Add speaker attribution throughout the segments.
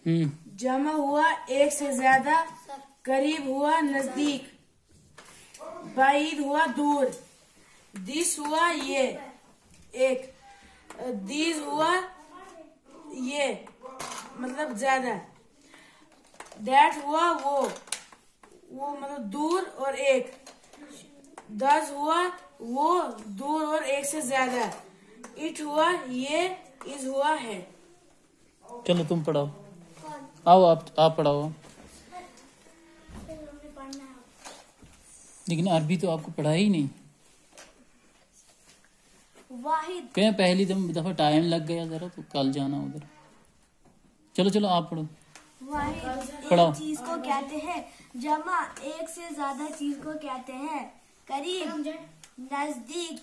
Speaker 1: जमा हुआ एक से ज्यादा, करीब हुआ नजदीक, बाइद हुआ दूर, दिस हुआ ये एक, दीज हुआ ये मतलब ज्यादा, दैट हुआ वो मतलब दूर और एक, दस हुआ वो दूर और एक से ज्यादा, इट हुआ ये, इज हुआ है।
Speaker 2: चलो तुम पढ़ाओ, आओ आप पढ़ाओ। लेकिन अरबी तो आपको पढ़ा ही नहीं।
Speaker 1: वाहिद
Speaker 2: कहीं पहली दफा टाइम लग गया जरा, तो कल जाना उधर। चलो आप पढ़ो।
Speaker 3: वाहिद
Speaker 2: पढ़ाओ।
Speaker 3: एक चीज को कहते हैं, जमा एक से ज्यादा चीज को कहते हैं, करीब, नजदीक,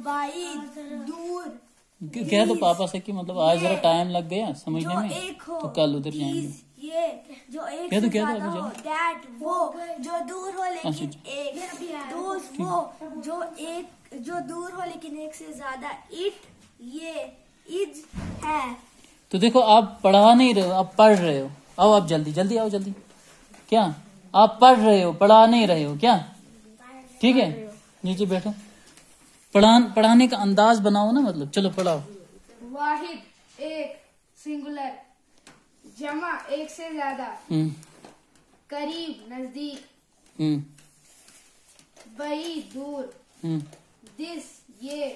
Speaker 3: बाइद, दूर।
Speaker 2: कह दो पापा से कि मतलब आज जरा टाइम लग गया समझने
Speaker 3: जो
Speaker 2: में,
Speaker 3: एक हो,
Speaker 2: तो कल उधर जाएंगे।
Speaker 3: ये जो एक
Speaker 2: कह
Speaker 3: से
Speaker 2: दो
Speaker 3: ज्यादा
Speaker 2: अभी
Speaker 3: हो,
Speaker 2: जाओ।
Speaker 3: दैट वो जो दूर हो लेकिन
Speaker 2: अच्छा।
Speaker 3: एक, दोस्त वो जो दूर हो लेकिन एक से ज्यादा, इट ये, इज है।
Speaker 2: तो देखो आप पढ़ा नहीं रहे हो, आप पढ़ रहे हो। आओ आप जल्दी आओ जल्दी। क्या आप पढ़ रहे हो, पढ़ा नहीं रहे हो क्या? ठीक है, नीचे बैठो। पढ़ाने का अंदाज बनाओ ना, मतलब चलो पढ़ाओ।
Speaker 1: वाहिद एक सिंगुलर, जमा एक से ज्यादा, करीब नजदीक, बाइद दूर, दिस ये,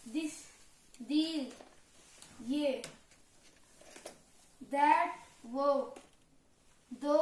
Speaker 1: दिस दीज ये, दैट वो, दो